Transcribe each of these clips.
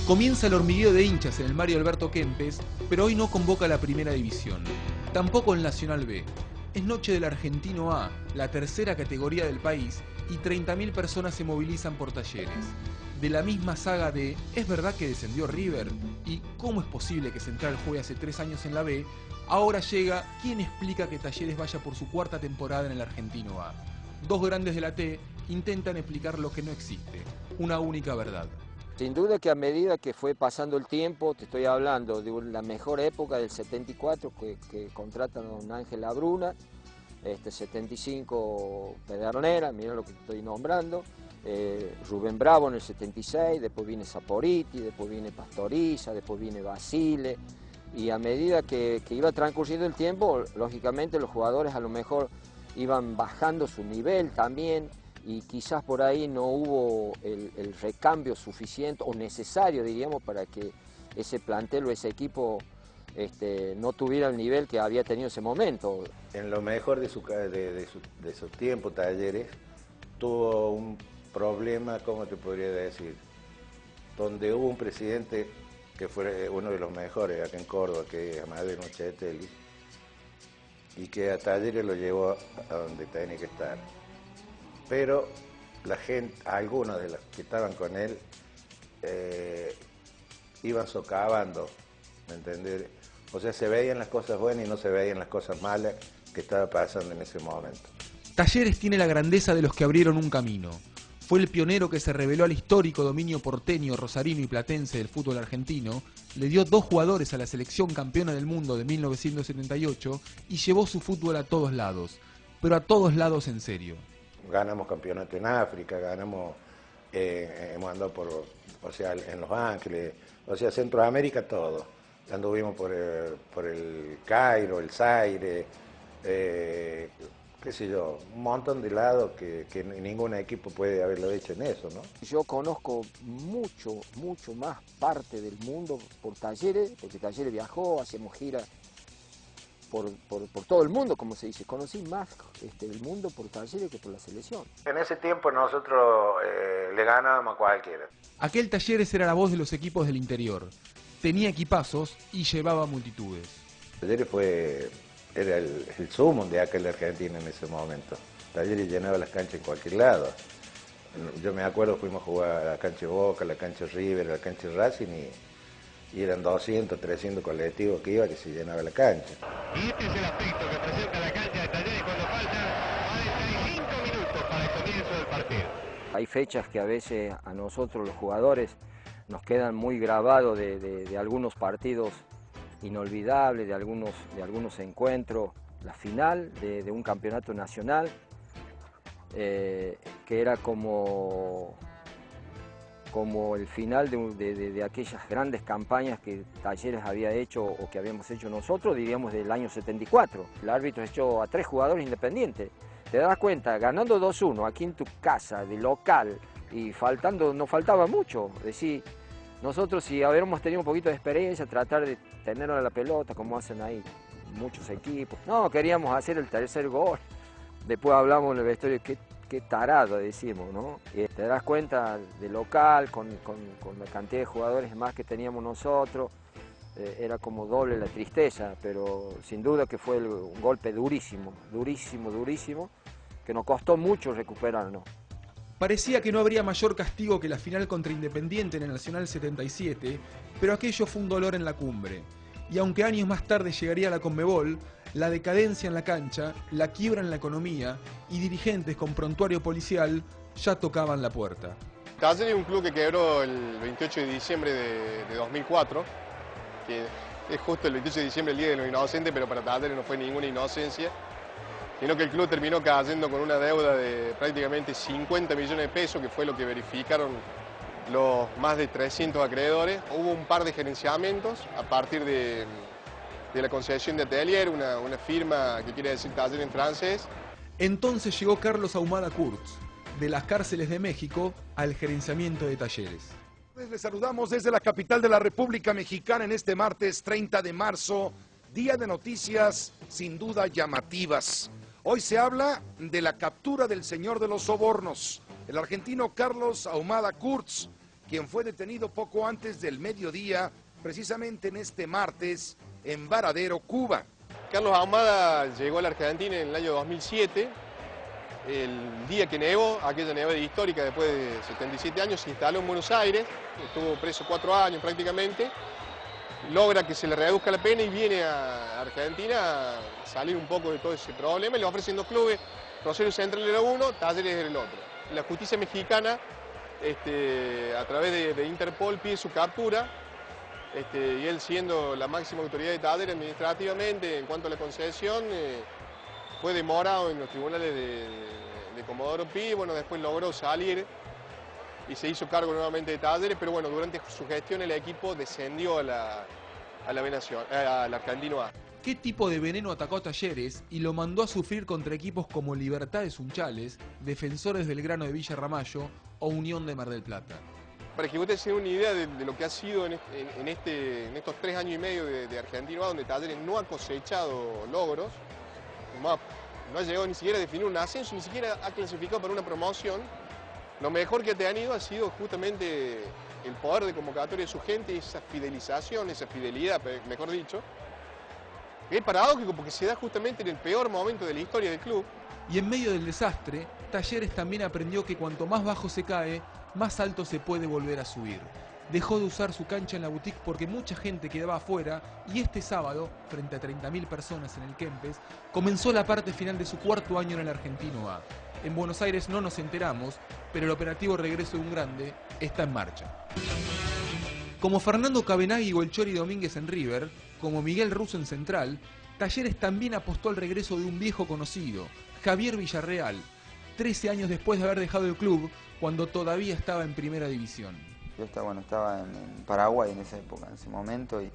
Comienza el hormigueo de hinchas en el Mario Alberto Kempes, pero hoy no convoca a la primera división. Tampoco el Nacional B. Es noche del Argentino A, la tercera categoría del país, y 30.000 personas se movilizan por Talleres. De la misma saga de ¿es verdad que descendió River? Y ¿cómo es posible que Central juegue hace 3 años en la B? Ahora llega ¿quién explica que Talleres vaya por su cuarta temporada en el Argentino A? Dos grandes de la T intentan explicar lo que no existe, una única verdad. Sin duda que a medida que fue pasando el tiempo, te estoy hablando de la mejor época del 74, que contratan a don Ángel Labruna, 75 Pedernera, mira lo que estoy nombrando, Rubén Bravo en el 76, después viene Saporiti, después viene Pastoriza, después viene Basile, y a medida que iba transcurriendo el tiempo, lógicamente los jugadores a lo mejor iban bajando su nivel también, y quizás por ahí no hubo el recambio suficiente o necesario, diríamos, para que ese plantel o ese equipo no tuviera el nivel que había tenido en ese momento. En lo mejor de su tiempo, Talleres, tuvo un problema, ¿cómo te podría decir? Donde hubo un presidente que fue uno de los mejores acá en Córdoba, que es Amadeo Nochetelli, y que a Talleres lo llevó a donde tenía que estar. Pero la gente, algunos de los que estaban con él, iban socavando, ¿me entendés? O sea, se veían las cosas buenas y no se veían las cosas malas que estaba pasando en ese momento. Talleres tiene la grandeza de los que abrieron un camino. Fue el pionero que se reveló al histórico dominio porteño, rosarino y platense del fútbol argentino, le dio 2 jugadores a la selección campeona del mundo de 1978 y llevó su fútbol a todos lados, pero a todos lados en serio. Ganamos campeonato en África, ganamos, hemos andado o sea, en Los Ángeles, o sea, Centroamérica, todo. Anduvimos por el Cairo, el Zaire, qué sé yo, un montón de lados que ningún equipo puede haberlo hecho en eso, ¿no? Yo conozco mucho más parte del mundo por Talleres, porque Talleres viajó, hacíamos giras por todo el mundo, como se dice. Conocí más el mundo por Talleres que por la selección. En ese tiempo nosotros le ganábamos a cualquiera. Aquel Talleres era la voz de los equipos del interior. Tenía equipazos y llevaba multitudes. Talleres era el sumo de acá en la Argentina en ese momento. Talleres llenaba las canchas en cualquier lado. Yo me acuerdo, fuimos a jugar a la cancha de Boca, a la cancha de River, a la cancha de Racing y eran 200, 300 colectivos que iba, que se llenaba la cancha. Y este es el aspecto que presenta la cancha de Talleres cuando faltan 45 minutos para el comienzo del partido. Hay fechas que a veces a nosotros los jugadores nos quedan muy grabados de algunos partidos inolvidables, de algunos encuentros. La final de un campeonato nacional, que era como el final de aquellas grandes campañas que Talleres había hecho o que habíamos hecho nosotros, diríamos del año 74. El árbitro echó a 3 jugadores independientes. Te das cuenta, ganando 2-1 aquí en tu casa, de local, y no faltaba mucho. Es decir, nosotros si hubiéramos tenido un poquito de experiencia, tratar de tener a la pelota como hacen ahí muchos equipos. No, queríamos hacer el tercer gol. Después hablamos en el vestuario, qué tarado decimos, ¿no? Y te das cuenta de local, con la cantidad de jugadores más que teníamos nosotros, era como doble la tristeza, pero sin duda que fue un golpe durísimo, que nos costó mucho recuperarnos. Parecía que no habría mayor castigo que la final contra Independiente en el Nacional 77, pero aquello fue un dolor en la cumbre. Y aunque años más tarde llegaría a la Conmebol, la decadencia en la cancha, la quiebra en la economía y dirigentes con prontuario policial ya tocaban la puerta. Talleres es un club que quebró el 28 de diciembre de 2004, que es justo el 28 de diciembre el Día de los Inocentes, pero para Talleres no fue ninguna inocencia, sino que el club terminó cayendo con una deuda de prácticamente 50 millones de pesos, que fue lo que verificaron los más de 300 acreedores. Hubo un par de gerenciamientos a partir de la concesión de Atelier, una firma que quiere decir taller en francés. Entonces llegó Carlos Ahumada Kurtz, de las cárceles de México al gerenciamiento de Talleres. Les saludamos desde la capital de la República Mexicana en este martes 30 de marzo, día de noticias sin duda llamativas. Hoy se habla de la captura del señor de los sobornos, el argentino Carlos Ahumada Kurtz, quien fue detenido poco antes del mediodía, precisamente en este martes, en Varadero, Cuba. Carlos Ahumada llegó a la Argentina en el año 2007, el día que nevó, aquella nevada histórica después de 77 años, se instaló en Buenos Aires, estuvo preso 4 años prácticamente, logra que se le reduzca la pena y viene a Argentina a salir un poco de todo ese problema y le ofrecen 2 clubes, Rosario Central era uno, Talleres era el otro. La justicia mexicana, a través de Interpol, pide su captura, y él siendo la máxima autoridad de Talleres administrativamente en cuanto a la concesión, fue demorado en los tribunales de Comodoro Pi, bueno, después logró salir y se hizo cargo nuevamente de Talleres, pero bueno, durante su gestión el equipo descendió a la Argentino A. ¿Qué tipo de veneno atacó a Talleres y lo mandó a sufrir contra equipos como Libertad de Sunchales, Defensores Belgrano de Villa Ramallo o Unión de Mar del Plata? Para que ustedes tengan una idea de lo que ha sido en estos 3 años y medio de Argentino A, donde Talleres no ha cosechado logros, no ha llegado ni siquiera a definir un ascenso, ni siquiera ha clasificado para una promoción, lo mejor que ha tenido ha sido justamente el poder de convocatoria de su gente, esa fidelización, esa fidelidad, mejor dicho. Es paradójico porque se da justamente en el peor momento de la historia del club. Y en medio del desastre, Talleres también aprendió que cuanto más bajo se cae, más alto se puede volver a subir. Dejó de usar su cancha en la boutique porque mucha gente quedaba afuera y este sábado, frente a 30.000 personas en el Kempes, comenzó la parte final de su 4º año en el Argentino A. En Buenos Aires no nos enteramos, pero el operativo regreso de un grande está en marcha. Como Fernando Cabenagui o el Chori Domínguez en River, como Miguel Russo en Central, Talleres también apostó al regreso de un viejo conocido, Javier Villarreal, 13 años después de haber dejado el club cuando todavía estaba en primera división. Yo estaba en Paraguay en esa época, en ese momento, y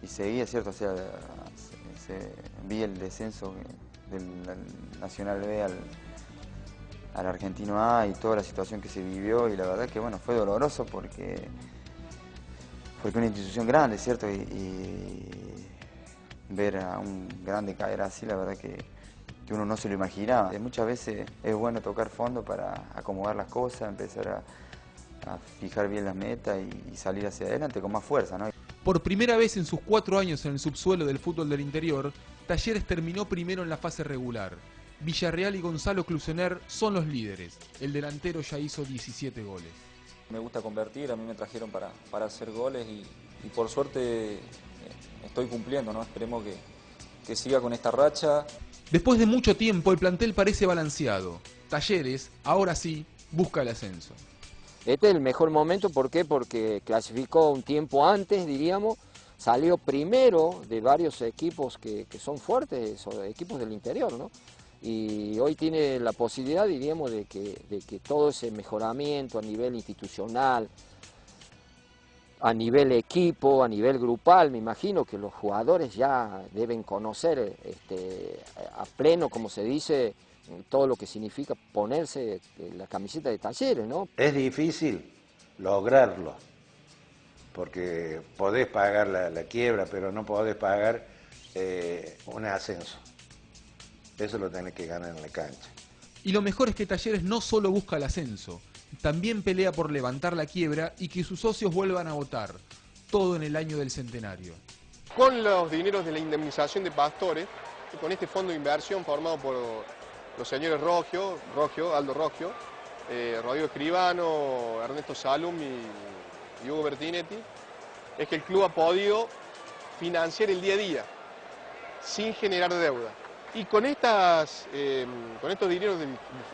seguía, ¿cierto? O sea, vi el descenso del Nacional B al Argentino A y toda la situación que se vivió, y la verdad que bueno, fue doloroso porque una institución grande, ¿cierto? Y ver a un grande caer así, la verdad que uno no se lo imaginaba. Muchas veces es bueno tocar fondo para acomodar las cosas, empezar a fijar bien las metas y salir hacia adelante con más fuerza, ¿no? Por primera vez en sus 4 años en el subsuelo del fútbol del interior, Talleres terminó primero en la fase regular. Villarreal y Gonzalo Clusener son los líderes. El delantero ya hizo 17 goles. Me gusta convertir, a mí me trajeron para hacer goles y por suerte estoy cumpliendo, ¿no? Esperemos que siga con esta racha. Después de mucho tiempo el plantel parece balanceado. Talleres, ahora sí, busca el ascenso. Este es el mejor momento, ¿por qué? Porque clasificó un tiempo antes, diríamos, salió primero de varios equipos que son fuertes, equipos del interior, ¿no? Y hoy tiene la posibilidad, diríamos, de que todo ese mejoramiento a nivel institucional, a nivel equipo, a nivel grupal, me imagino que los jugadores ya deben conocer a pleno, como se dice, todo lo que significa ponerse la camiseta de Talleres, ¿no? Es difícil lograrlo, porque podés pagar la quiebra, pero no podés pagar un ascenso. Eso lo tenés que ganar en la cancha. Y lo mejor es que Talleres no solo busca el ascenso, también pelea por levantar la quiebra y que sus socios vuelvan a votar, todo en el año del centenario. Con los dineros de la indemnización de Pastore, con este fondo de inversión formado por los señores Aldo Roggio, Rodrigo Escribano, Ernesto Salum y Hugo Bertinetti, es que el club ha podido financiar el día a día, sin generar deuda. Y con estos dineros,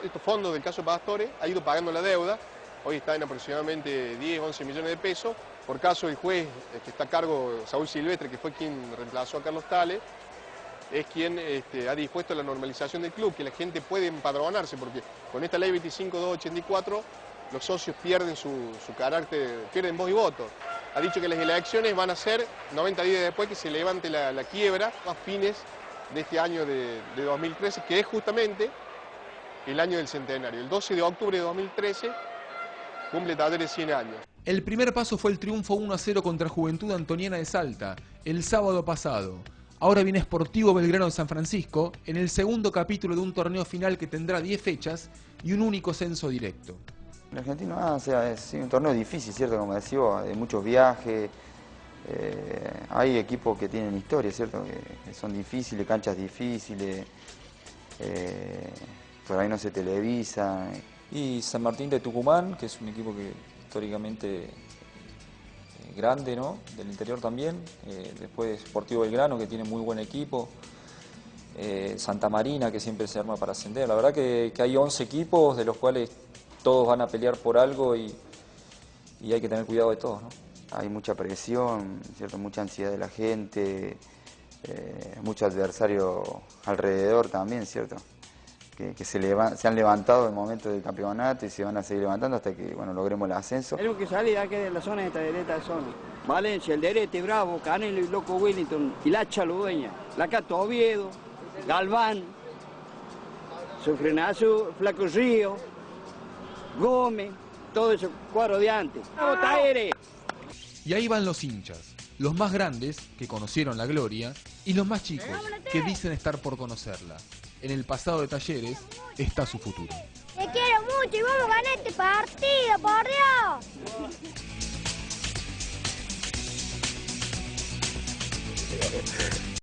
estos fondos del caso Pastore, ha ido pagando la deuda. Hoy está en aproximadamente 10, 11 millones de pesos. Por caso el juez que está a cargo, Saúl Silvestre, que fue quien reemplazó a Carlos Tale, es quien ha dispuesto la normalización del club, que la gente puede empadronarse, porque con esta ley 25.284 los socios pierden su carácter, pierden voz y voto. Ha dicho que las elecciones van a ser 90 días después que se levante la quiebra, a fines de este año de 2013, que es justamente el año del centenario. El 12 de octubre de 2013 cumple Talleres 100 años. El primer paso fue el triunfo 1-0 contra Juventud Antoniana de Salta, el sábado pasado. Ahora viene Sportivo Belgrano de San Francisco, en el segundo capítulo de un torneo final que tendrá 10 fechas y un único censo directo. El Argentino A, o sea, es un torneo difícil, ¿cierto? Como decís vos, de muchos viajes. Hay equipos que tienen historia, ¿cierto? Que son difíciles, canchas difíciles. Por ahí no se televisa. Y San Martín de Tucumán, que es un equipo que históricamente grande, ¿no? Del interior también. Después Sportivo Belgrano, que tiene muy buen equipo. Santa Marina, que siempre se arma para ascender. La verdad que hay 11 equipos, de los cuales todos van a pelear por algo y hay que tener cuidado de todos, ¿no? Hay mucha presión, ¿cierto? Mucha ansiedad de la gente, muchos adversarios alrededor también, ¿cierto? Que se han levantado en el momento del campeonato y se van a seguir levantando hasta que, bueno, logremos el ascenso. Tenemos que salir aquí de la zona de esta zona. Valencia, El Derete, Bravo, Canelo y Loco Wellington, y la Chaludeña, la Cato Oviedo, Galván, Sufrenazo, Flaco Río, Gómez, todo ese cuadro de antes. ¡Vamos, Talleres! Y ahí van los hinchas, los más grandes, que conocieron la gloria, y los más chicos, que dicen estar por conocerla. En el pasado de Talleres está su futuro. Te quiero mucho y vamos a ganar este partido, por Dios.